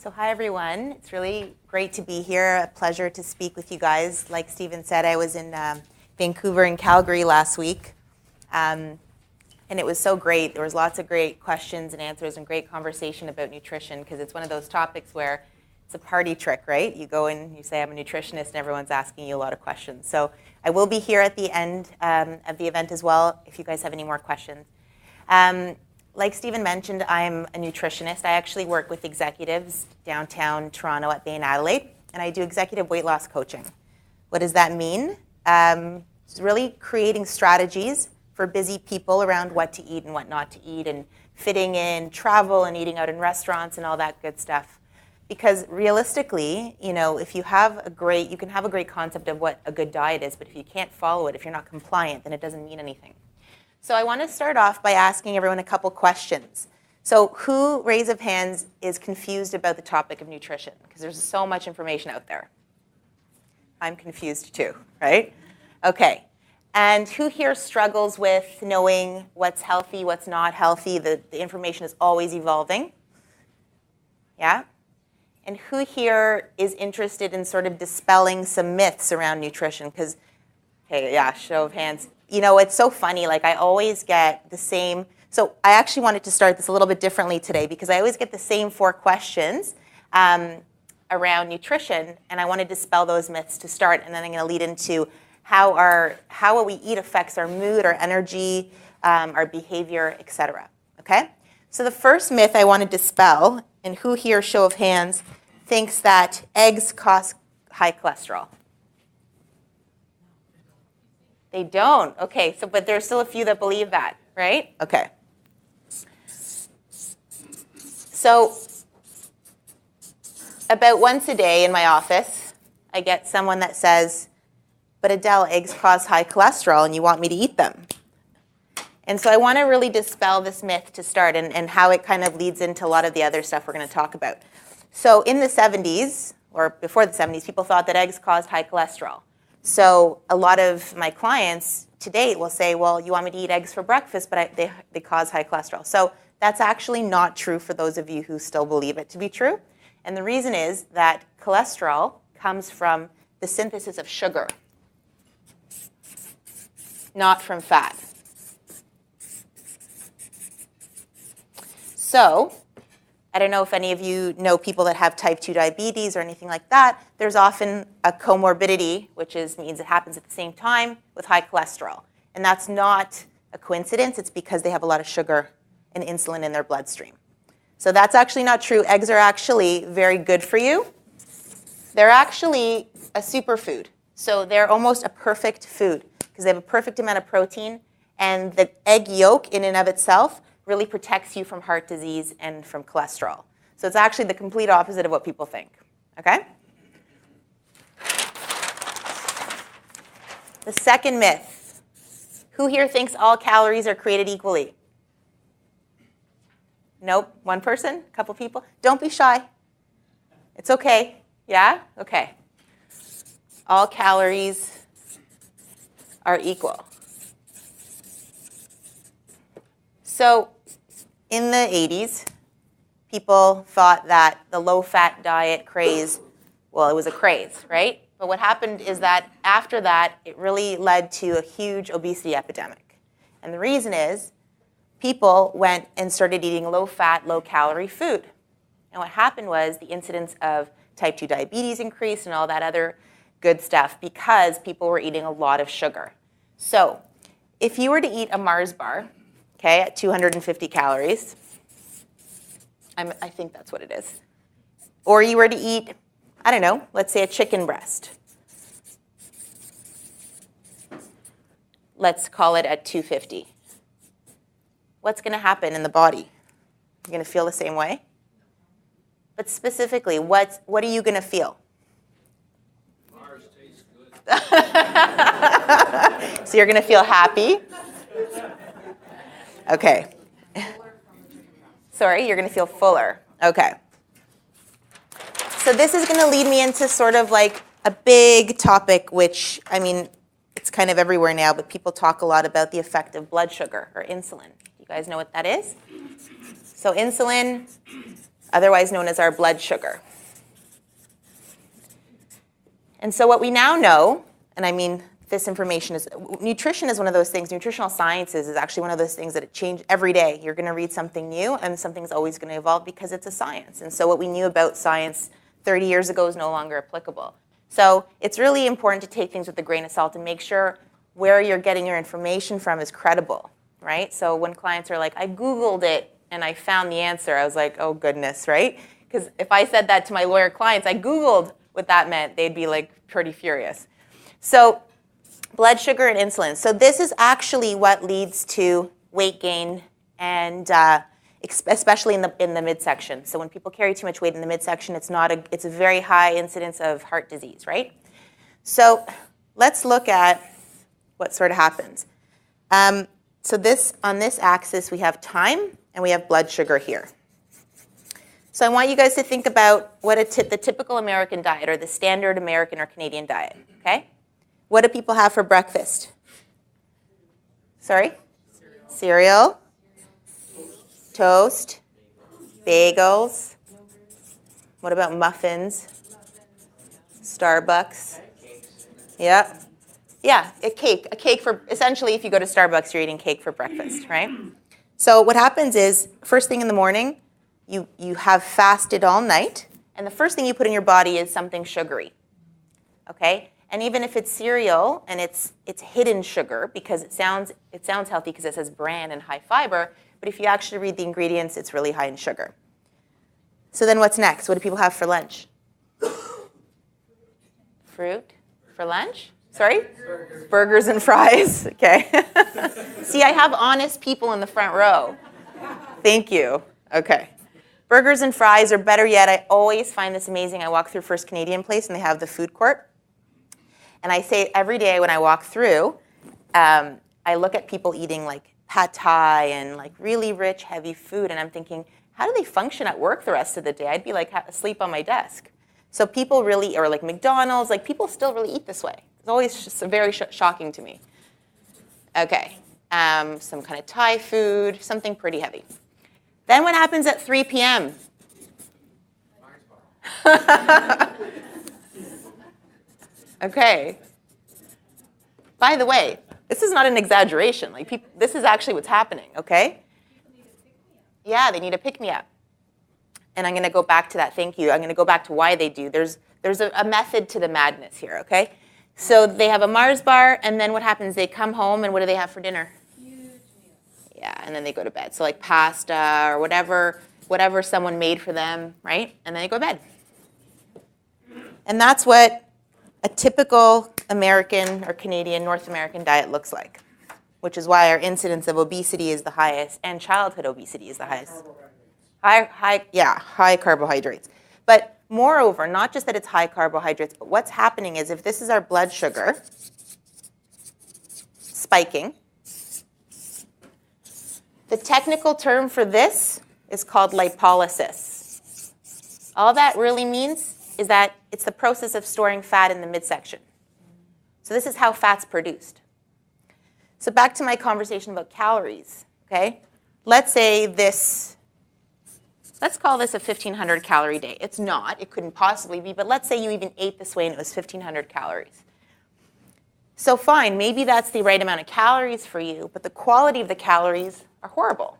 So hi everyone, it's really great to be here, a pleasure to speak with you guys. Like Stephen said, I was in Vancouver and Calgary last week, and it was so great. There was lots of great questions and answers and great conversation about nutrition, because it's one of those topics where it's a party trick, right? You go in, you say I'm a nutritionist, and everyone's asking you a lot of questions. So I will be here at the end of the event as well, if you guys have any more questions. Like Stephen mentioned, I'm a nutritionist. I actually work with executives downtown Toronto at Bay and Adelaide, and I do executive weight loss coaching. What does that mean? It's really creating strategies for busy people around what to eat and what not to eat, and fitting in travel and eating out in restaurants and all that good stuff. Because realistically, if you have you can have a great concept of what a good diet is, but if you can't follow it, if you're not compliant, then it doesn't mean anything. So I want to start off by asking everyone a couple questions. So who, raise of hands, is confused about the topic of nutrition? Because there's so much information out there. I'm confused too, right? Okay. And who here struggles with knowing what's healthy, what's not healthy? The information is always evolving. Yeah? And who here is interested in sort of dispelling some myths around nutrition? Because, hey, yeah, show of hands. It's so funny, I always get the same, so I actually wanted to start this a little bit differently today, because I always get the same 4 questions around nutrition, and I want to dispel those myths to start, and then I'm going to lead into how what we eat affects our mood, our energy, our behavior, etc. Okay? So the first myth I want to dispel, and who here, show of hands, thinks that eggs cause high cholesterol? They don't. Okay, but there's still a few that believe that, right? Okay. So about once a day in my office, I get someone that says, but Adele, eggs cause high cholesterol and you want me to eat them. And so I want to really dispel this myth to start, and how it kind of leads into a lot of the other stuff we're going to talk about. So in the 70s, or before the 70s, people thought that eggs caused high cholesterol. So a lot of my clients to date will say, well, you want me to eat eggs for breakfast, but they cause high cholesterol. So that's actually not true for those of you who still believe it to be true. And the reason is that cholesterol comes from the synthesis of sugar, not from fat. So I don't know if any of you know people that have type 2 diabetes or anything like that. There's often a comorbidity, which means it happens at the same time with high cholesterol. And that's not a coincidence. It's because they have a lot of sugar and insulin in their bloodstream. So that's actually not true. Eggs are actually very good for you. They're actually a superfood. So they're almost a perfect food because they have a perfect amount of protein. And the egg yolk in and of itself really protects you from heart disease and from cholesterol. So it's actually the complete opposite of what people think, okay? The second myth. Who here thinks all calories are created equally? Nope, one person, a couple people. Don't be shy. It's okay, yeah? Okay. All calories are equal. So in the 80s, people thought that the low-fat diet craze, well, it was a craze, right? But what happened is that after that, it really led to a huge obesity epidemic. And the reason is people went and started eating low-fat, low-calorie food. And what happened was the incidence of type 2 diabetes increased and all that other good stuff because people were eating a lot of sugar. So if you were to eat a Mars bar, okay, at 250 calories. I think that's what it is. Or you were to eat, I don't know, let's say a chicken breast. Let's call it at 250. What's going to happen in the body? You're going to feel the same way? But specifically, what are you going to feel? Mars tastes good. So you're going to feel happy? Okay. Sorry, you're going to feel fuller. Okay. So this is going to lead me into sort of like a big topic, which, it's kind of everywhere now, but people talk a lot about the effect of blood sugar or insulin. You guys know what that is? So insulin, otherwise known as our blood sugar. And so what we now know, and I mean, this information is, nutrition is one of those things, nutritional sciences is actually one of those things that it changes every day. You're going to read something new, and something's always going to evolve because it's a science. And so what we knew about science 30 years ago is no longer applicable. So it's really important to take things with a grain of salt and make sure where you're getting your information from is credible, right? So when clients are like, I Googled it and I found the answer, I was like, oh goodness, right? Because if I said that to my lawyer clients, I Googled what that meant, they'd be like pretty furious. So blood sugar and insulin. So this is actually what leads to weight gain, and especially in the midsection. So when people carry too much weight in the midsection, it's a very high incidence of heart disease, right? So let's look at what sort of happens. So on this axis, we have time, and we have blood sugar here. So I want you guys to think about what the typical American diet, or the standard American or Canadian diet, okay? What do people have for breakfast? Sorry? Cereal. Toast. Bagels. What about muffins? Starbucks. Yeah. Yeah, a cake. A cake for, essentially, if you go to Starbucks, you're eating cake for breakfast, right? So what happens is, first thing in the morning, you have fasted all night, and the first thing you put in your body is something sugary, okay? And even if it's cereal and it's hidden sugar, because it sounds healthy because it says bran and high fiber, but if you actually read the ingredients, it's really high in sugar. So then what's next? What do people have for lunch? Fruit for lunch? Sorry? Burgers and fries. Okay. See, I have honest people in the front row. Thank you. Okay. Burgers and fries, or better yet, I always find this amazing. I walk through First Canadian Place, and they have the food court. And I say every day when I walk through, I look at people eating like pad thai and like really rich, heavy food, and I'm thinking, how do they function at work the rest of the day? I'd be like asleep on my desk. So people really, or like McDonald's, like people still really eat this way. It's always just very shocking to me. Okay, some kind of Thai food, something pretty heavy. Then what happens at 3 p.m.? Okay. By the way, this is not an exaggeration. Like this is actually what's happening, okay? Yeah, they need a pick-me-up. And I'm going to go back to that. Thank you. I'm going to go back to why they do. There's a method to the madness here, okay? So they have a Mars bar, and then what happens? They come home, and what do they have for dinner? Yeah, and then they go to bed. So like pasta or whatever someone made for them, right? And then they go to bed. And that's what a typical American or Canadian, North American diet looks like, which is why our incidence of obesity is the highest and childhood obesity is the highest. High carbohydrates. But moreover, not just that it's high carbohydrates, but what's happening is if this is our blood sugar spiking, the technical term for this is called lipolysis. All that really means is that it's the process of storing fat in the midsection. So this is how fat's produced. So back to my conversation about calories, okay? Let's say let's call this a 1,500 calorie day. It's not, it couldn't possibly be, but let's say you even ate this way and it was 1,500 calories. So fine, maybe that's the right amount of calories for you, but the quality of the calories are horrible.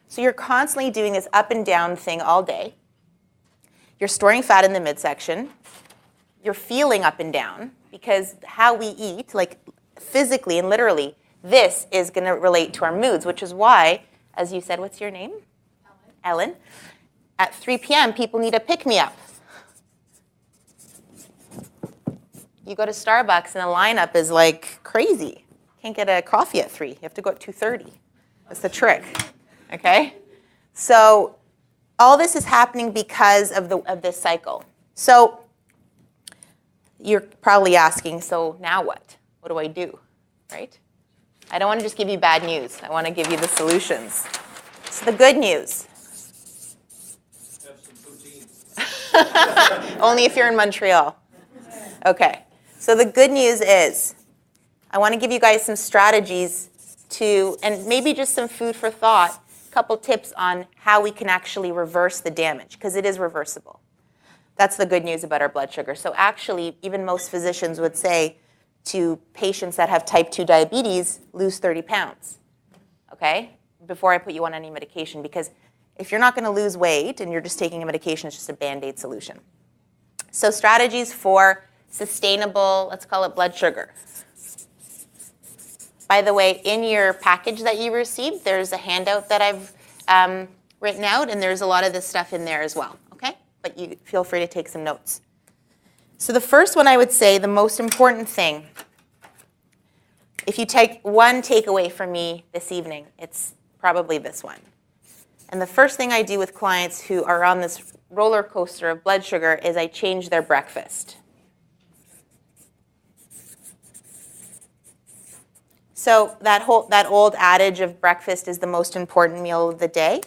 So you're constantly doing this up and down thing all day. You're storing fat in the midsection. You're feeling up and down because how we eat, like physically and literally, this is going to relate to our moods, which is why, as you said, what's your name? Ellen. At 3 p.m., people need a pick-me-up. You go to Starbucks and the lineup is like crazy. Can't get a coffee at 3. You have to go at 2:30. That's the trick, okay? So all this is happening because of this cycle. So you're probably asking, so now what? What do I do, right? I don't want to just give you bad news. I want to give you the solutions. So the good news. Have some poutine. Only if you're in Montreal. Okay. So the good news is I want to give you guys some strategies and maybe just some food for thought couple tips on how we can actually reverse the damage, because it is reversible. That's the good news about our blood sugar. So actually, even most physicians would say to patients that have type 2 diabetes, lose 30 pounds, okay, before I put you on any medication, because if you're not going to lose weight and you're just taking a medication, it's just a Band-Aid solution. So strategies for sustainable, let's call it blood sugar. By the way, in your package that you received, there's a handout that I've written out, and there's a lot of this stuff in there as well, okay? But you feel free to take some notes. So the first one I would say, the most important thing, if you take one takeaway from me this evening, it's probably this one. And the first thing I do with clients who are on this roller coaster of blood sugar is I change their breakfast. So that old adage of breakfast is the most important meal of the day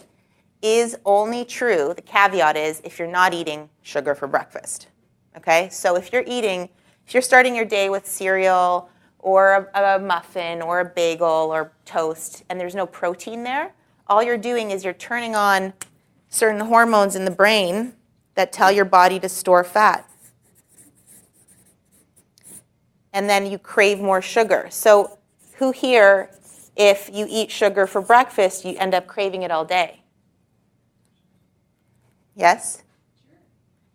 is only true, the caveat is, if you're not eating sugar for breakfast, okay? So if you're starting your day with cereal or a muffin or a bagel or toast and there's no protein there, all you're doing is you're turning on certain hormones in the brain that tell your body to store fat. And then you crave more sugar. So who here, if you eat sugar for breakfast, you end up craving it all day? Yes?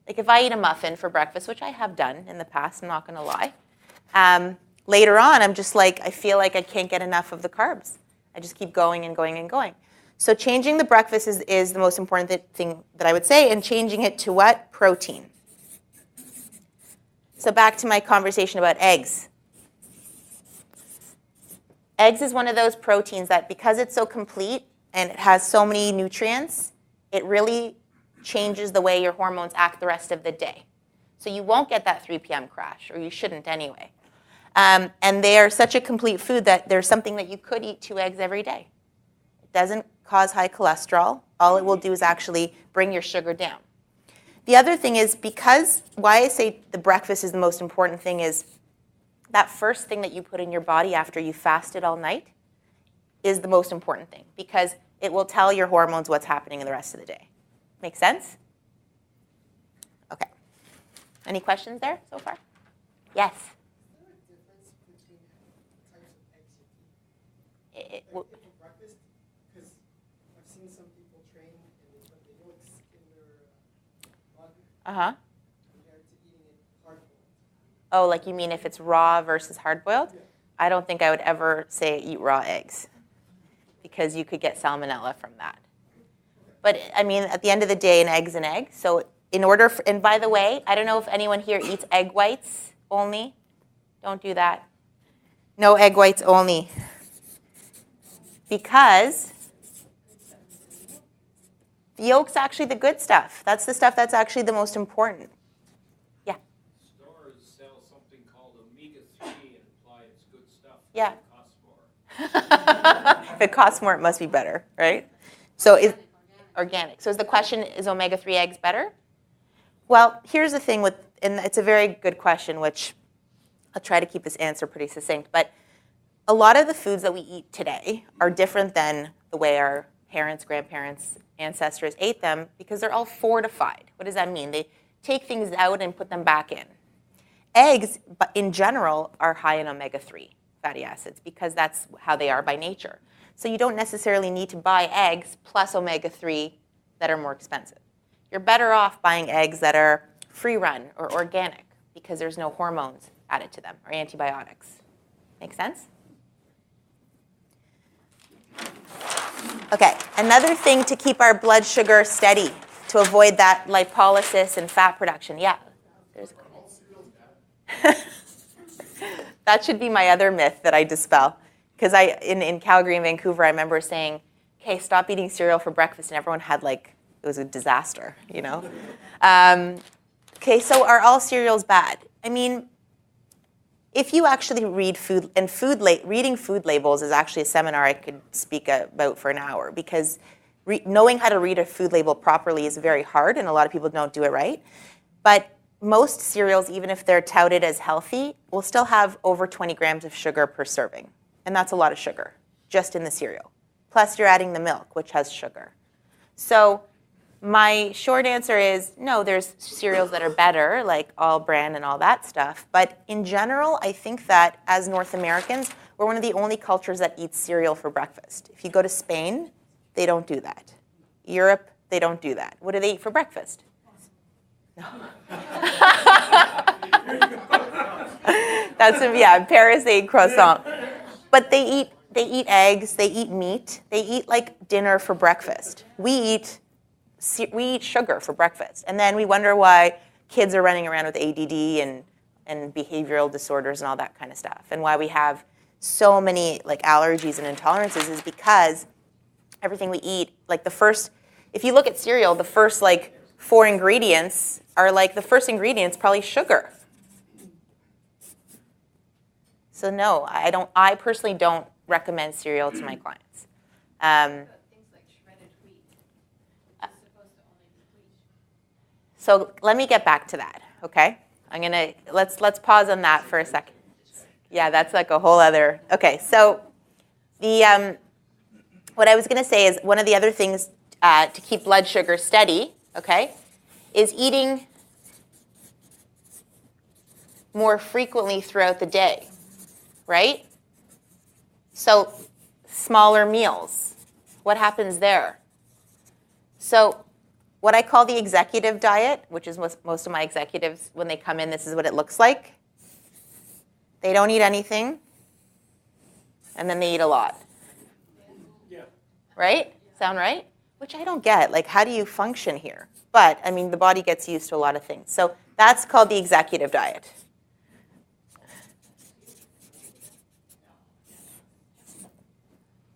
Like if I eat a muffin for breakfast, which I have done in the past, I'm not going to lie, later on I'm just like, I feel like I can't get enough of the carbs. I just keep going and going and going. So changing the breakfast is the most important thing that I would say, and changing it to what? Protein. So back to my conversation about eggs. Eggs is one of those proteins that because it's so complete and it has so many nutrients, it really changes the way your hormones act the rest of the day. So you won't get that 3 p.m. crash, or you shouldn't anyway. And they are such a complete food that there's something that you could eat 2 eggs every day. It doesn't cause high cholesterol. All it will do is actually bring your sugar down. The other thing is, because why I say the breakfast is the most important thing is that first thing that you put in your body after you fasted all night is the most important thing, because it will tell your hormones what's happening in the rest of the day. Make sense? Okay. Any questions there so far? Yes? Is there a difference between the types of eggs you eat? Like for breakfast? Because I've seen some people train and they put the yolks in their mug compared to eating it hard-boiled. Oh, like you mean if it's raw versus hard-boiled? Yeah. I don't think I would ever say eat raw eggs, because you could get salmonella from that. But I mean, at the end of the day, an egg's an egg. So in order for, and by the way, I don't know if anyone here eats egg whites only. Don't do that. No egg whites only. Because the yolk's actually the good stuff. That's the stuff that's actually the most important. Yeah? Stores sell something called omega-3 and imply it's good stuff. Yeah. It costs more. If it costs more, it must be better, right? So is organic. So is the question, is omega-3 eggs better? Well, here's the thing with, and it's a very good question, which I'll try to keep this answer pretty succinct, but a lot of the foods that we eat today are different than the way our parents, grandparents, ancestors ate them, because they're all fortified. What does that mean? They take things out and put them back in. Eggs, in general, are high in omega-3 fatty acids, because that's how they are by nature. So you don't necessarily need to buy eggs plus omega-3 that are more expensive. You're better off buying eggs that are free-run or organic, because there's no hormones added to them or antibiotics. Make sense? Okay, another thing to keep our blood sugar steady, to avoid that lipolysis and fat production. Yeah? There's a That should be my other myth that I dispel. Because in Calgary and Vancouver, I remember saying, okay, stop eating cereal for breakfast, and everyone had like, it was a disaster, you know? Okay, so are all cereals bad? I mean, if you actually read food, and reading food labels is actually a seminar I could speak about for an hour, because knowing how to read a food label properly is very hard, and a lot of people don't do it right. But most cereals, even if they're touted as healthy, will still have over 20 grams of sugar per serving. And that's a lot of sugar, just in the cereal. plus you're adding the milk, which has sugar. So my short answer is no, there's cereals that are better, like all bran and all that stuff. But in general, I think that as North Americans, we're one of the only cultures that eats cereal for breakfast. If you go to Spain, they don't do that. Europe, they don't do that. What do they eat for breakfast? No. Paris, they eat croissant. But they eat eggs, they eat meat, they eat like dinner for breakfast. We eat sugar for breakfast. And then we wonder why kids are running around with ADD and behavioral disorders and all that kind of stuff. And why we have so many like allergies and intolerances is because everything we eat, like if you look at cereal, the first like 4 ingredients are like the first ingredient's probably sugar. So no, I personally don't recommend cereal to my clients. Things like shredded wheat. It's supposed to only be wheat. So let me get back to that, okay? Let's pause on that for a second. Yeah, that's like a whole other, okay. So what I was gonna say is one of the other things to keep blood sugar steady, okay, is eating more frequently throughout the day, right? So smaller meals, what happens there? So what I call the executive diet, which is what most of my executives, when they come in, this is what it looks like. They don't eat anything, and then they eat a lot. Yeah. Right? Sound right? Which I don't get. Like, how do you function here? But, I mean, the body gets used to a lot of things. So that's called the executive diet.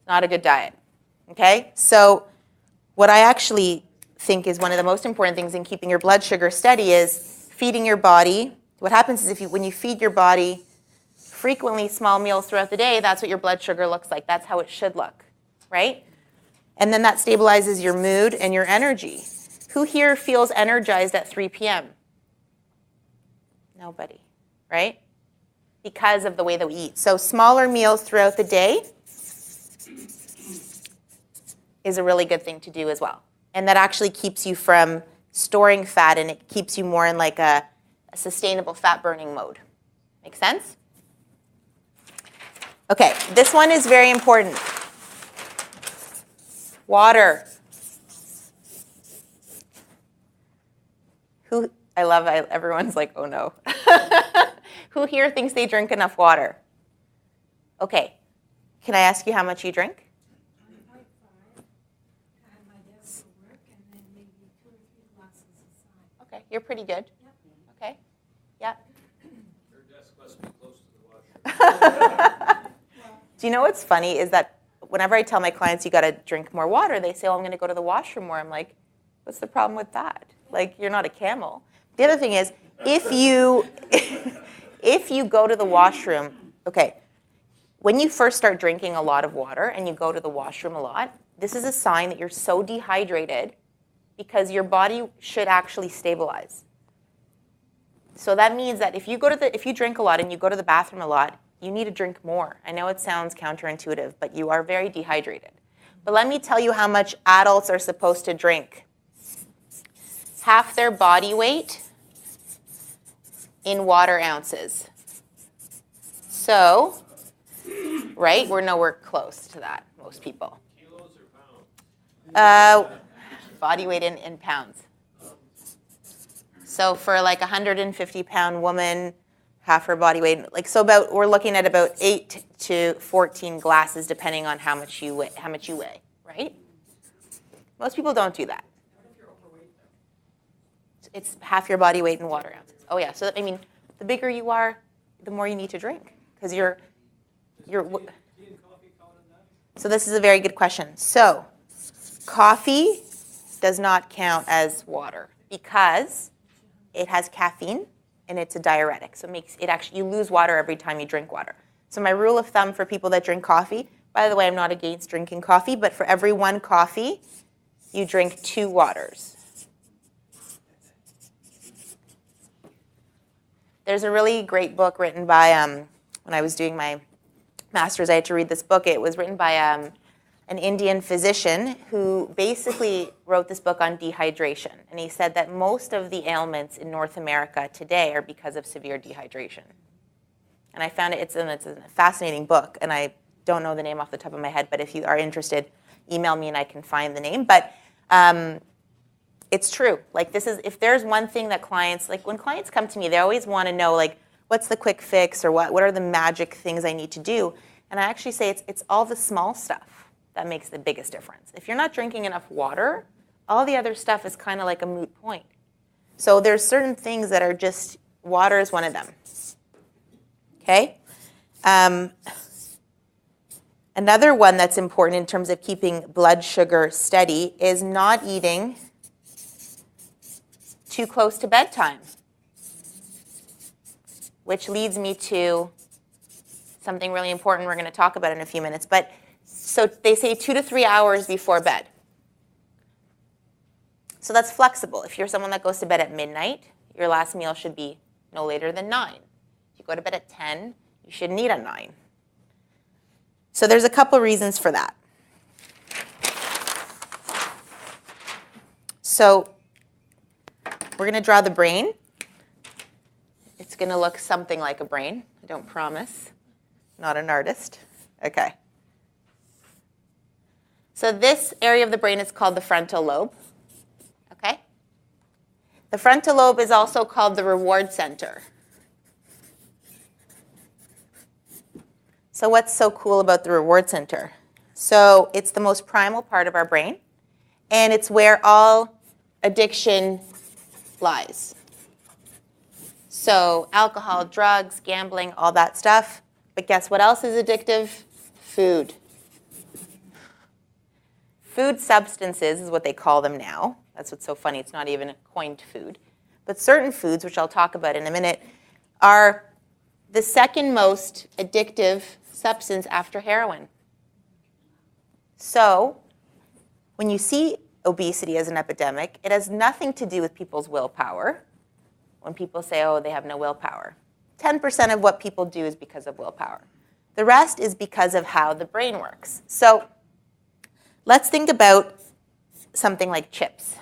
Not a good diet, okay? So what I actually think is one of the most important things in keeping your blood sugar steady is feeding your body. What happens is when you feed your body frequently small meals throughout the day, that's what your blood sugar looks like. That's how it should look, right? And then that stabilizes your mood and your energy. Who here feels energized at 3 p.m.? Nobody, right? Because of the way that we eat. So smaller meals throughout the day is a really good thing to do as well. And that actually keeps you from storing fat, and it keeps you more in like a sustainable fat burning mode. Make sense? Okay, this one is very important. Water. Everyone's like, oh no. Who here thinks they drink enough water? Okay, can I ask you how much you drink? Okay, you're pretty good. Okay, yeah. Your desk must be close to the washroom. Do you know what's funny is that whenever I tell my clients you got to drink more water, they say, oh, I'm going to go to the washroom more. I'm like, what's the problem with that? Like, you're not a camel. The other thing is, if you go to the washroom, okay, when you first start drinking a lot of water and you go to the washroom a lot, this is a sign that you're so dehydrated because your body should actually stabilize. So that means that if you drink a lot and you go to the bathroom a lot, you need to drink more. I know it sounds counterintuitive, but you are very dehydrated. But let me tell you how much adults are supposed to drink. Half their body weight in water ounces. So, right, we're nowhere close to that, most people. Kilos or pounds? Body weight in pounds. So for like a 150-pound woman, half her body weight, we're looking at about 8 to 14 glasses, depending on how much you weigh, right? Most people don't do that. It's half your body weight in water ounces. Oh yeah, so I mean, the bigger you are, the more you need to drink, because you're. Tea and coffee count in that? So this is a very good question. So, coffee does not count as water because it has caffeine and it's a diuretic. So you lose water every time you drink water. So my rule of thumb for people that drink coffee, by the way, I'm not against drinking coffee, but for every 1 coffee, you drink 2 waters. There's a really great book written by, when I was doing my master's, I had to read this book. It was written by an Indian physician who basically wrote this book on dehydration. And he said that most of the ailments in North America today are because of severe dehydration. And I found it's a fascinating book, and I don't know the name off the top of my head, but if you are interested, email me and I can find the name. But it's true. Like, this is, if there's one thing that clients, like when clients come to me, they always want to know, like, what's the quick fix, or what are the magic things I need to do? And I actually say it's all the small stuff that makes the biggest difference. If you're not drinking enough water, all the other stuff is kind of like a moot point. So there's certain things that are just, water is one of them. Okay? Another one that's important in terms of keeping blood sugar steady is not eating too close to bedtime, which leads me to something really important we're going to talk about in a few minutes. But so they say 2 to 3 hours before bed. So that's flexible. If you're someone that goes to bed at midnight, your last meal should be no later than 9. If you go to bed at 10, you shouldn't eat at 9. So there's a couple reasons for that. So we're going to draw the brain. It's going to look something like a brain. I don't promise. Not an artist. Okay. So this area of the brain is called the frontal lobe. Okay? The frontal lobe is also called the reward center. So what's so cool about the reward center? So it's the most primal part of our brain, and it's where all addiction lies. So alcohol, drugs, gambling, all that stuff. But guess what else is addictive? Food. Food substances is what they call them now. That's what's so funny. It's not even a coined food. But certain foods, which I'll talk about in a minute, are the second most addictive substance after heroin. So when you see obesity as an epidemic, it has nothing to do with people's willpower. When people say, oh, they have no willpower. 10% of what people do is because of willpower. The rest is because of how the brain works. So let's think about something like chips.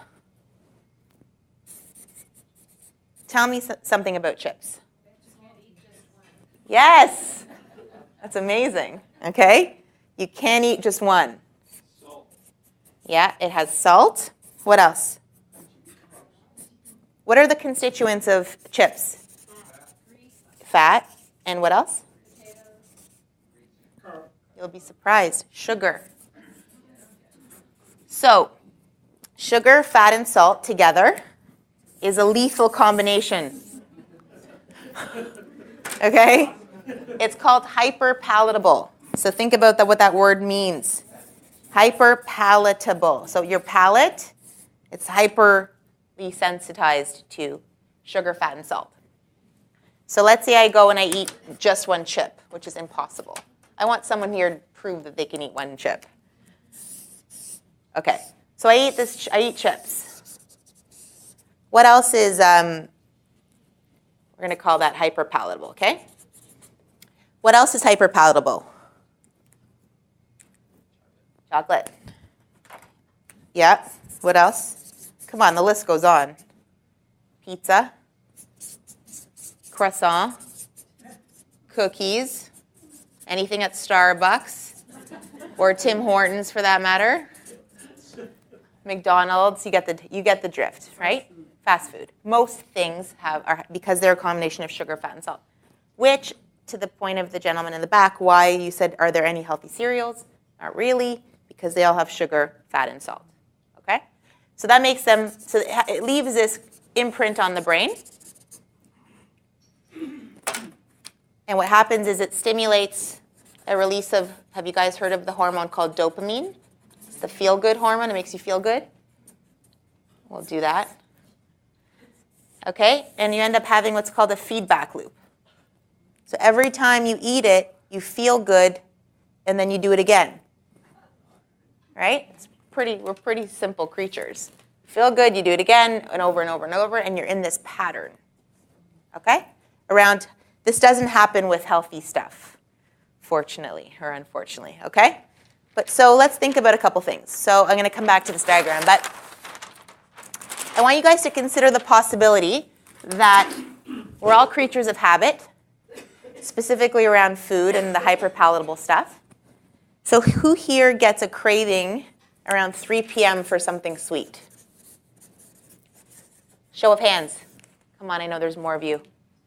Tell me something about chips. Yes, that's amazing. Okay, you can't eat just one. Salt. Yeah, it has salt. What else? What are the constituents of chips? Fat. And what else? You'll be surprised. Sugar. So, sugar, fat, and salt together is a lethal combination. Okay? It's called hyperpalatable. So think about what that word means. Hyperpalatable. So your palate, it's hyperly sensitized to sugar, fat, and salt. So let's say I go and I eat just one chip, which is impossible. I want someone here to prove that they can eat one chip. Okay, so I eat chips. What else is, we're going to call that hyperpalatable, okay? What else is hyperpalatable? Chocolate. Yeah, what else? Come on, the list goes on. Pizza, croissant, cookies, anything at Starbucks, or Tim Hortons for that matter. McDonald's, you get the drift, right? Fast food. Most things are because they're a combination of sugar, fat, and salt. Which, to the point of the gentleman in the back, why you said, are there any healthy cereals? Not really, because they all have sugar, fat, and salt. Okay? So that makes them, so it leaves this imprint on the brain. And what happens is it stimulates a release of, have you guys heard of the hormone called dopamine? It's the feel-good hormone. It makes you feel good. We'll do that. Okay? And you end up having what's called a feedback loop. So every time you eat it, you feel good, and then you do it again. Right? We're pretty simple creatures. Feel good, you do it again, and over and over and over, and you're in this pattern. Okay? This doesn't happen with healthy stuff, fortunately or unfortunately. Okay? But so let's think about a couple things. So I'm going to come back to this diagram, but I want you guys to consider the possibility that we're all creatures of habit, specifically around food and the hyperpalatable stuff. So who here gets a craving around 3 p.m. for something sweet? Show of hands. Come on, I know there's more of you.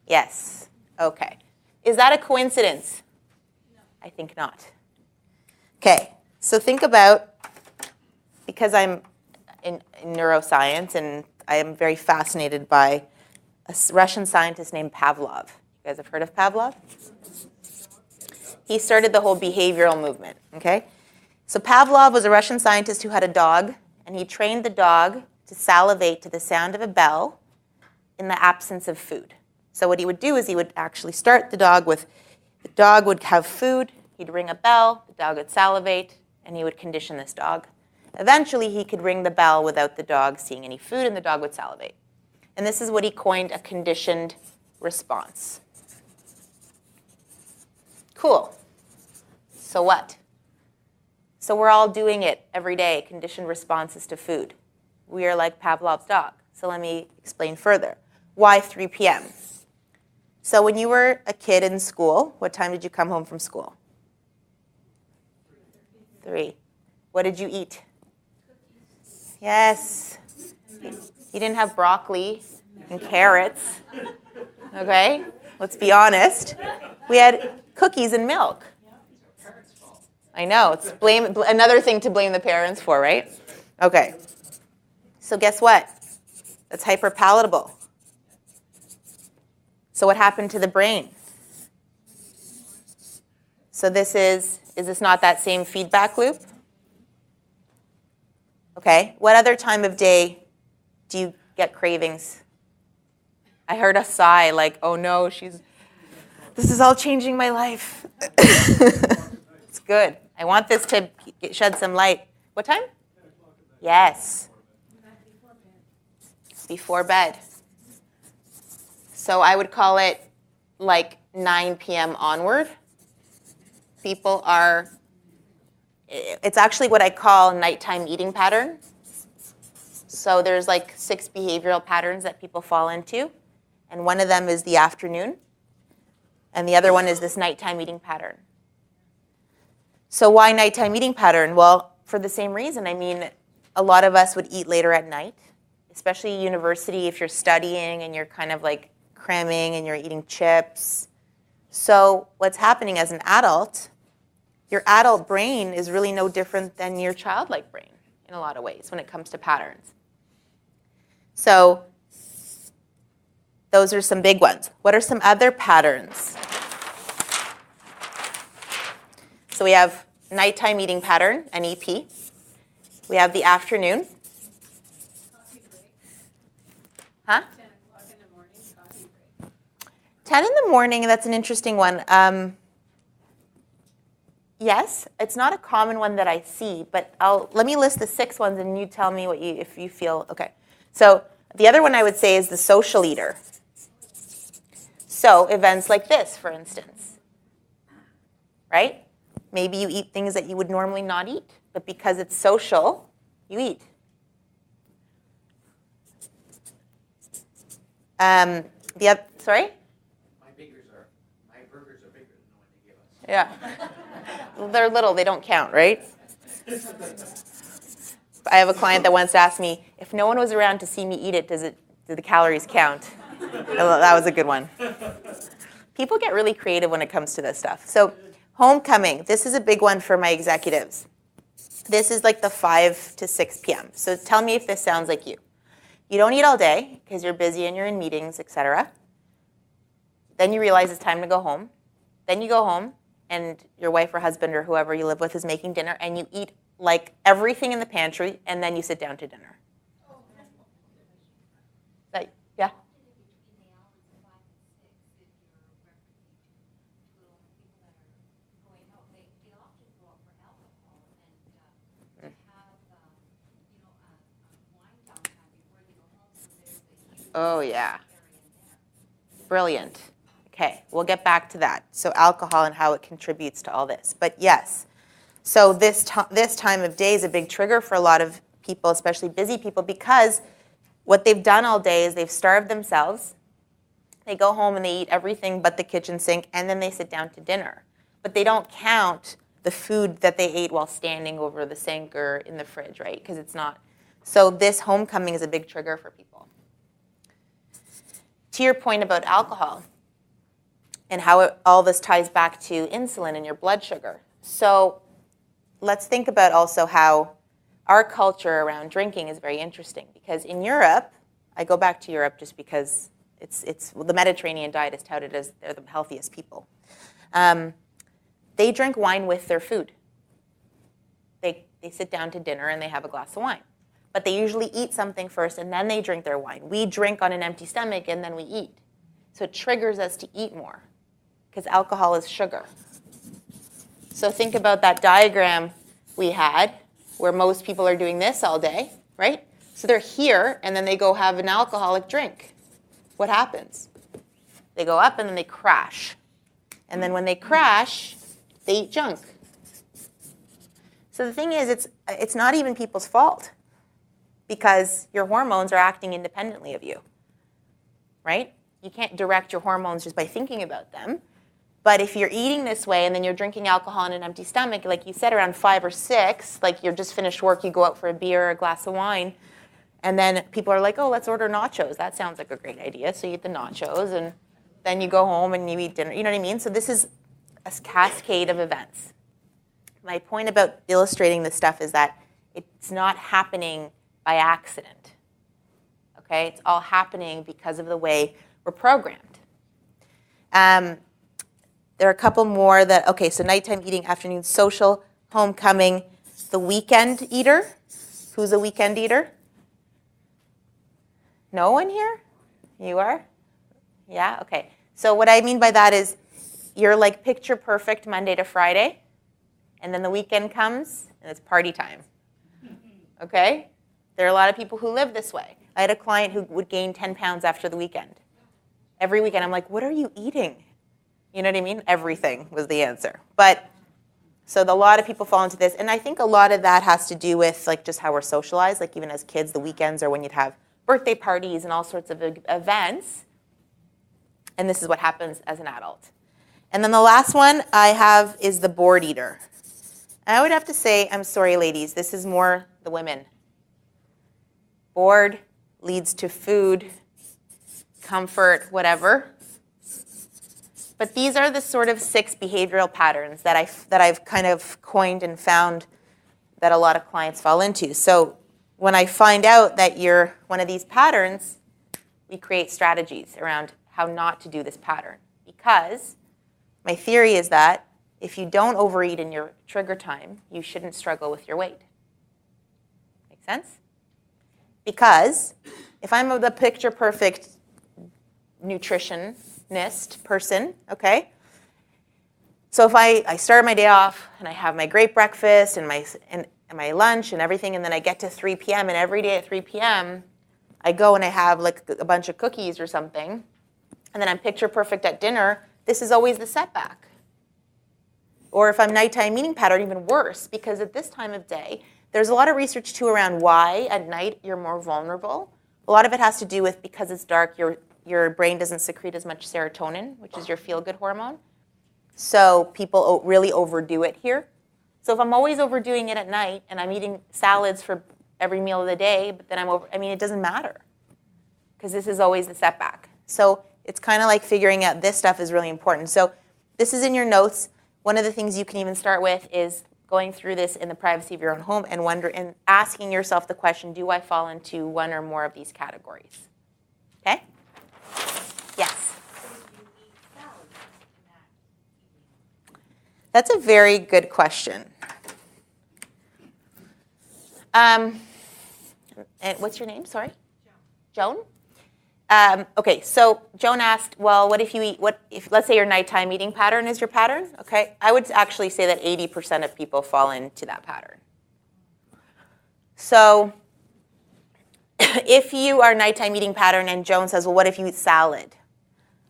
Yes. Okay. Is that a coincidence? No. I think not. Okay. So think about, because I'm in neuroscience and I am very fascinated by a Russian scientist named Pavlov. You guys have heard of Pavlov? He started the whole behavioral movement, okay? So Pavlov was a Russian scientist who had a dog, and he trained the dog to salivate to the sound of a bell in the absence of food. So what he would do is he would actually start the dog with, the dog would have food, he'd ring a bell, the dog would salivate, and he would condition this dog. Eventually, he could ring the bell without the dog seeing any food, and the dog would salivate. And this is what he coined a conditioned response. Cool. So what? So we're all doing it every day, conditioned responses to food. We are like Pavlov's dog. So let me explain further. Why 3 p.m.? So when you were a kid in school, what time did you come home from school? 3. What did you eat? Yes. You didn't have broccoli and carrots. Okay? Let's be honest. We had cookies and milk. I know. It's another thing to blame the parents for, right? Okay. So guess what? That's hyperpalatable. So what happened to the brain? So is this not that same feedback loop? Okay. What other time of day do you get cravings? I heard a sigh like, oh no, this is all changing my life. It's good. I want this to shed some light. What time? Yes. Before bed. So I would call it like 9 p.m. onward. People are, it's actually what I call nighttime eating pattern. So there's like 6 behavioral patterns that people fall into. And one of them is the afternoon. And the other one is this nighttime eating pattern. So why nighttime eating pattern? Well, for the same reason. I mean, a lot of us would eat later at night, especially university if you're studying and you're kind of like cramming and you're eating chips. So what's happening as an adult, your adult brain is really no different than your childlike brain in a lot of ways when it comes to patterns. So those are some big ones. What are some other patterns? So we have nighttime eating pattern, NEP. We have the afternoon. Coffee break. Huh? 10 o'clock in the morning, coffee break. 10 in the morning, that's an interesting one. Yes, it's not a common one that I see, but let me list the 6 ones and you tell me if you feel, okay. So the other one I would say is the social eater. So events like this, for instance, right? Maybe you eat things that you would normally not eat, but because it's social, you eat. Sorry? My burgers are bigger than the one they give us. Yeah. Well, they're little, they don't count, right? I have a client that once asked me, if no one was around to see me eat it, do the calories count? That was a good one. People get really creative when it comes to this stuff. So homecoming, this is a big one for my executives. This is like the 5 to 6 p.m. So tell me if this sounds like you. You don't eat all day because you're busy and you're in meetings, etc. Then you realize it's time to go home. Then you go home and your wife or husband or whoever you live with is making dinner and you eat like everything in the pantry and then you sit down to dinner. Yeah? Oh, yeah. Brilliant. Okay, we'll get back to that. So alcohol and how it contributes to all this. But yes, So this time of day is a big trigger for a lot of people, especially busy people, because what they've done all day is they've starved themselves. They go home and they eat everything but the kitchen sink, and then they sit down to dinner. But they don't count the food that they ate while standing over the sink or in the fridge, right? Because it's not. So this homecoming is a big trigger for people. To your point about alcohol and how all this ties back to insulin and your blood sugar. So let's think about also how our culture around drinking is very interesting, because in Europe, I go back to Europe just because the Mediterranean diet is touted as they're the healthiest people. They drink wine with their food. They sit down to dinner and they have a glass of wine. But they usually eat something first and then they drink their wine. We drink on an empty stomach and then we eat. So it triggers us to eat more because alcohol is sugar. So think about that diagram we had where most people are doing this all day, right? So they're here and then they go have an alcoholic drink. What happens? They go up and then they crash. And then when they crash, they eat junk. So the thing is, it's not even people's fault because your hormones are acting independently of you, right? You can't direct your hormones just by thinking about them. But if you're eating this way and then you're drinking alcohol on an empty stomach, like you said, around 5 or 6, like you're just finished work, you go out for a beer or a glass of wine, and then people are like, oh, let's order nachos. That sounds like a great idea. So you eat the nachos, and then you go home and you eat dinner. You know what I mean? So this is a cascade of events. My point about illustrating this stuff is that it's not happening by accident. Okay? It's all happening because of the way we're programmed. There are a couple more that, okay, so nighttime eating, afternoon social, homecoming, the weekend eater. Who's a weekend eater? No one here? You are? Yeah? Okay. So what I mean by that is you're like picture perfect Monday to Friday, and then the weekend comes, and it's party time. Okay? There are a lot of people who live this way. I had a client who would gain 10 pounds after the weekend. Every weekend, I'm like, what are you eating? You know what I mean? Everything was the answer. But so a lot of people fall into this, and I think a lot of that has to do with like just how we're socialized. Like even as kids, the weekends are when you'd have birthday parties and all sorts of events. And this is what happens as an adult. And then the last one I have is the bored eater. And I would have to say, I'm sorry, ladies, this is more the women. Bored leads to food, comfort, whatever. But these are the sort of 6 behavioral patterns that I've kind of coined and found that a lot of clients fall into. So when I find out that you're one of these patterns, we create strategies around how not to do this pattern. Because my theory is that if you don't overeat in your trigger time, you shouldn't struggle with your weight. Make sense? Because if I'm the picture perfect nutritionist person, okay? So if I start my day off and I have my great breakfast and my lunch and everything, and then I get to 3 p.m. and every day at 3 p.m. I go and I have like a bunch of cookies or something, and then I'm picture perfect at dinner, this is always the setback. Or if I'm nighttime eating pattern, even worse, because at this time of day, there's a lot of research too around why at night you're more vulnerable. A lot of it has to do with because it's dark, your brain doesn't secrete as much serotonin, which is your feel-good hormone. So people really overdo it here. So if I'm always overdoing it at night and I'm eating salads for every meal of the day, but then it doesn't matter because this is always the setback. So it's kind of like figuring out this stuff is really important. So this is in your notes. One of the things you can even start with is going through this in the privacy of your own home and asking yourself the question, do I fall into one or more of these categories? Okay? Yes? That's a very good question. And what's your name? Sorry? Joan? Okay, so Joan asked, well, what if you eat, let's say your nighttime eating pattern is your pattern, okay? I would actually say that 80% of people fall into that pattern. So if you are nighttime eating pattern and Joan says, well, what if you eat salad?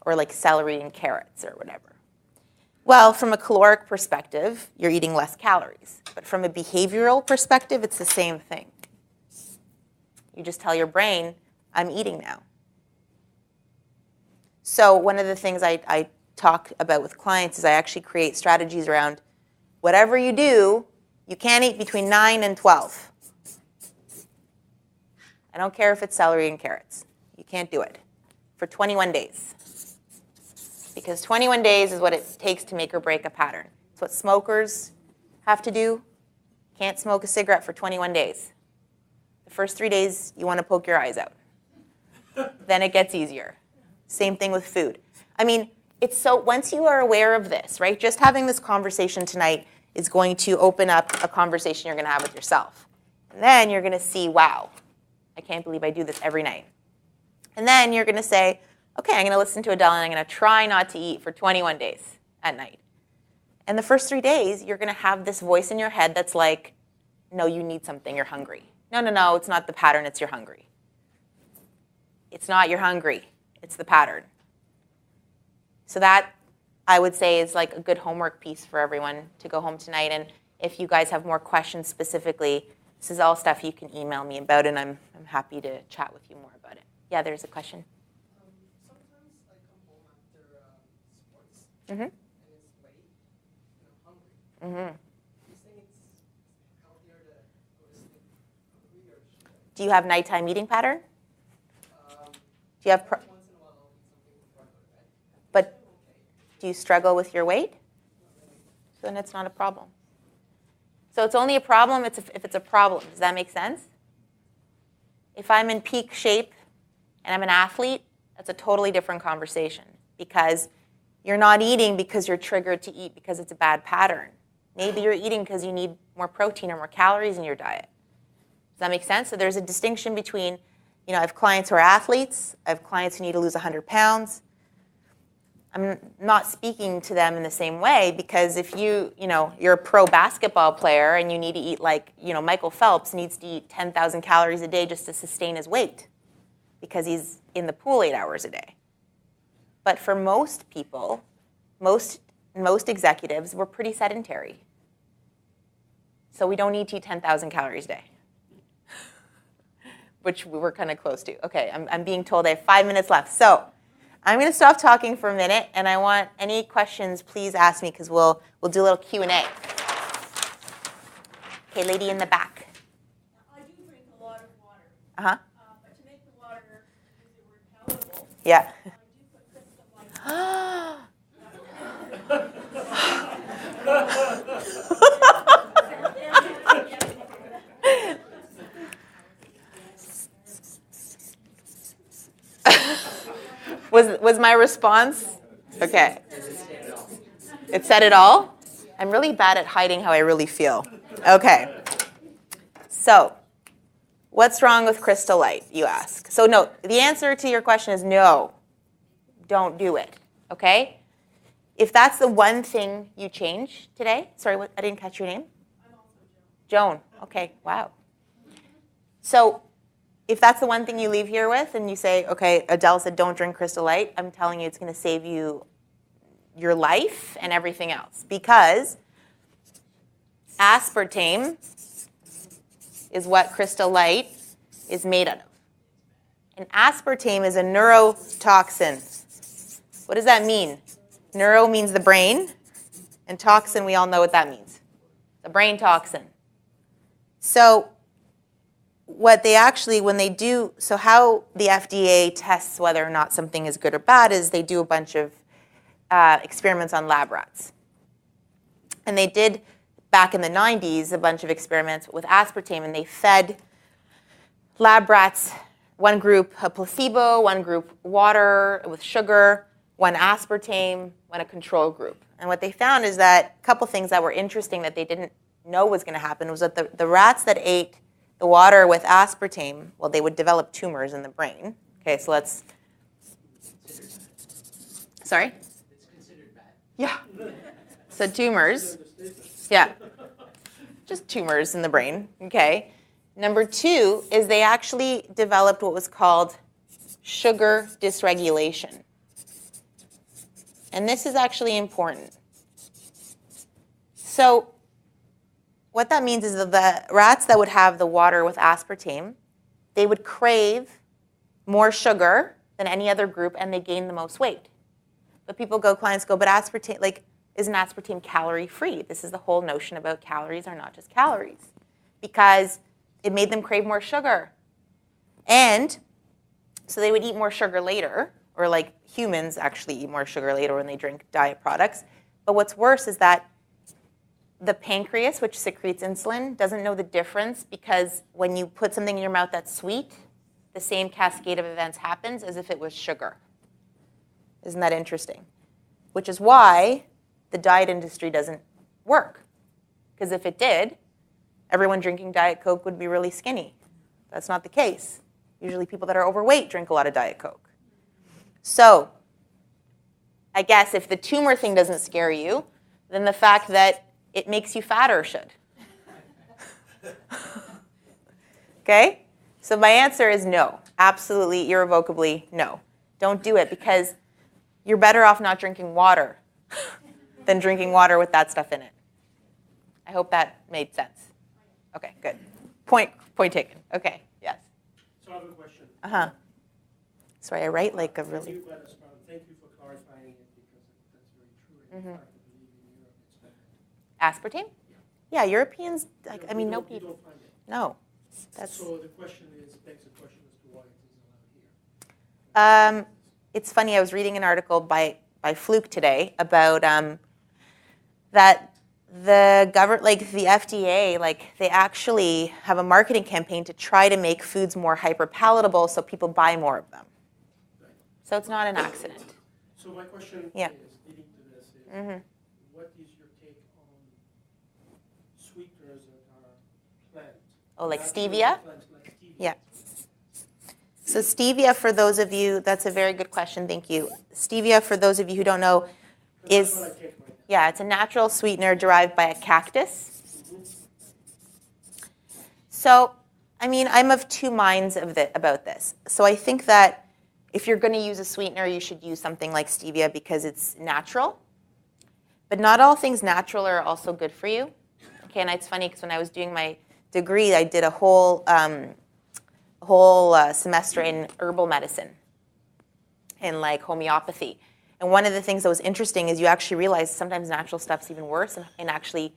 Or like celery and carrots or whatever. Well, from a caloric perspective, you're eating less calories. But from a behavioral perspective, it's the same thing. You just tell your brain, I'm eating now. So one of the things I talk about with clients is I actually create strategies around whatever you do, you can't eat between 9 and 12. I don't care if it's celery and carrots. You can't do it for 21 days. Because 21 days is what it takes to make or break a pattern. It's what smokers have to do. Can't smoke a cigarette for 21 days. The first 3 days, you want to poke your eyes out. Then it gets easier. Same thing with food. I mean, it's so, once you are aware of this, right, just having this conversation tonight is going to open up a conversation you're going to have with yourself. And then you're going to see, wow, I can't believe I do this every night. And then you're going to say, okay, I'm going to listen to Adele and I'm going to try not to eat for 21 days at night. And the first 3 days, you're going to have this voice in your head that's like, no, you need something, you're hungry. No, it's not the pattern, it's you're hungry. It's not you're hungry, it's the pattern. So that, I would say, is like a good homework piece for everyone to go home tonight. And if you guys have more questions specifically, this is all stuff you can email me about, and I'm happy to chat with you more about it. Yeah, there's a question. Sometimes I come home after sports Mm-hmm. and it's late and I'm hungry. Mm-hmm. Do you think it's healthier to go to sleep hungry or should I? Do you have nighttime eating pattern? Do you have, Once in a while I'll eat something before I go to bed. but Okay. do you struggle with your weight? So then it's not a problem. So it's only a problem if it's a problem. Does that make sense? If I'm in peak shape and I'm an athlete, that's a totally different conversation because you're not eating because you're triggered to eat because it's a bad pattern. Maybe you're eating because you need more protein or more calories in your diet. Does that make sense? So there's a distinction between, I have clients who are athletes. I have clients who need to lose 100 pounds. I'm not speaking to them in the same way because if you're a pro basketball player and you need to eat like, Michael Phelps needs to eat 10,000 calories a day just to sustain his weight because he's in the pool 8 hours a day. But for most people, most executives, we're pretty sedentary. So we don't need to eat 10,000 calories a day, which we were kind of close to. Okay, I'm being told I have 5 minutes left. So I'm going to stop talking for a minute, and I want any questions, please ask me, because we'll do a little Q&A. Okay, lady in the back. I do drink a lot of water, Uh-huh. but to make the water, use the word palatable, Yeah. I do put crystal light. Was my response? Okay. It said it all? I'm really bad at hiding how I really feel. Okay. So, what's wrong with Crystal Light, you ask? So no, the answer to your question is no. Don't do it, okay? If that's the one thing you change today, sorry, I didn't catch your name? I'm also Joan. Okay, wow. So if that's the one thing you leave here with and you say, okay, Adele said don't drink Crystal Light, I'm telling you it's going to save you your life and everything else. Because aspartame is what Crystal Light is made out of. And aspartame is a neurotoxin. What does that mean? Neuro means the brain, and toxin, we all know what that means. The brain toxin. So what they actually, when they do, so how the FDA tests whether or not something is good or bad is they do a bunch of experiments on lab rats. And they did, back in the 90s, a bunch of experiments with aspartame, and they fed lab rats, one group a placebo, one group water with sugar, one aspartame, one a control group. And what they found is that a couple things that were interesting that they didn't know was going to happen was that the rats that ate the water with aspartame, well, they would develop tumors in the brain. Okay, so let's... Sorry? It's considered bad. Yeah. So tumors. Yeah. Just tumors in the brain. Okay. Number two is they actually developed what was called sugar dysregulation. And this is actually important. So what that means is that the rats that would have the water with aspartame, they would crave more sugar than any other group, and they gain the most weight. But clients go, but aspartame, like, isn't aspartame calorie-free? This is the whole notion about calories are not just calories, because it made them crave more sugar. And so they would eat more sugar later, or like humans actually eat more sugar later when they drink diet products. But what's worse is that the pancreas, which secretes insulin, doesn't know the difference, because when you put something in your mouth that's sweet, the same cascade of events happens as if it was sugar. Isn't that interesting? Which is why the diet industry doesn't work. Because if it did, everyone drinking Diet Coke would be really skinny. That's not the case. Usually people that are overweight drink a lot of Diet Coke. So I guess if the tumor thing doesn't scare you, then the fact that it makes you fatter should. Okay? So my answer is no. Absolutely, irrevocably, no. Don't do it, because you're better off not drinking water than drinking water with that stuff in it. I hope that made sense. Okay, good. Point taken. Okay, yes. So I have a question. Uh-huh. Sorry, I write like a really... Thank you for clarifying it, because that's very true. In fact, I believe in Europe it's better. Aspartame? Yeah, Europeans, like, I mean, We no don't- we people... don't find it. No. That's... So the question begs the question as to why it isn't allowed here. It's funny, I was reading an article by Fluke today about that the government, like the FDA, like they actually have a marketing campaign to try to make foods more hyper-palatable so people buy more of them. Right. So it's not an accident. So my question Yeah. is, leading to this, is what is your take on sweeteners that are plant? Oh, like Natural stevia? plant, like stevia? Yeah. So stevia, for those of you, that's a very good question, thank you. Stevia, for those of you who don't know, That's what I is, take right now. yeah, it's a natural sweetener derived by a cactus. So, I mean, I'm of two minds about this. So I think that if you're going to use a sweetener, you should use something like stevia because it's natural. But not all things natural are also good for you. Okay, and it's funny because when I was doing my degree, I did a whole semester in herbal medicine and like homeopathy. And one of the things that was interesting is you actually realize sometimes natural stuff's even worse and actually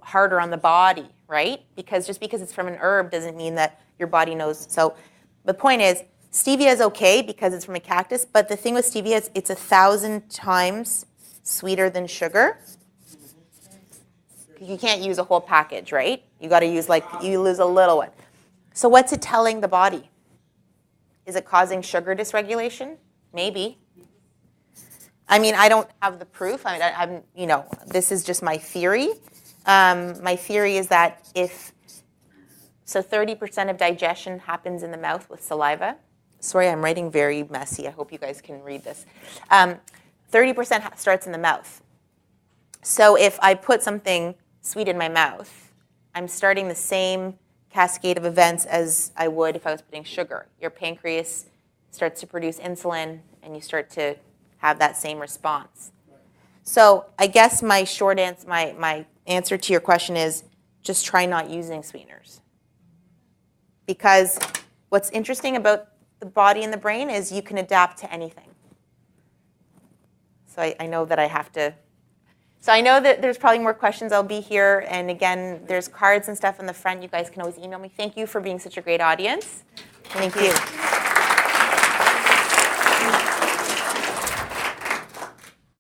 harder on the body, right? Because just because it's from an herb doesn't mean that your body knows. So the point is, stevia is okay because it's from a cactus, but the thing with stevia is it's 1,000 times sweeter than sugar. You can't use a whole package, right? You got to use you lose a little one. So what's it telling the body? Is it causing sugar dysregulation? Maybe. I mean, I don't have the proof. This is just my theory. My theory is that 30% of digestion happens in the mouth with saliva. Sorry, I'm writing very messy. I hope you guys can read this. 30% starts in the mouth. So if I put something sweet in my mouth, I'm starting the same cascade of events as I would if I was putting sugar. Your pancreas starts to produce insulin, and you start to have that same response. So I guess my short answer, my answer to your question is just try not using sweeteners. Because what's interesting about the body and the brain is you can adapt to anything. So I know that I have to. So I know that there's probably more questions. I'll be here. And again, there's cards and stuff in the front. You guys can always email me. Thank you for being such a great audience. Thank you.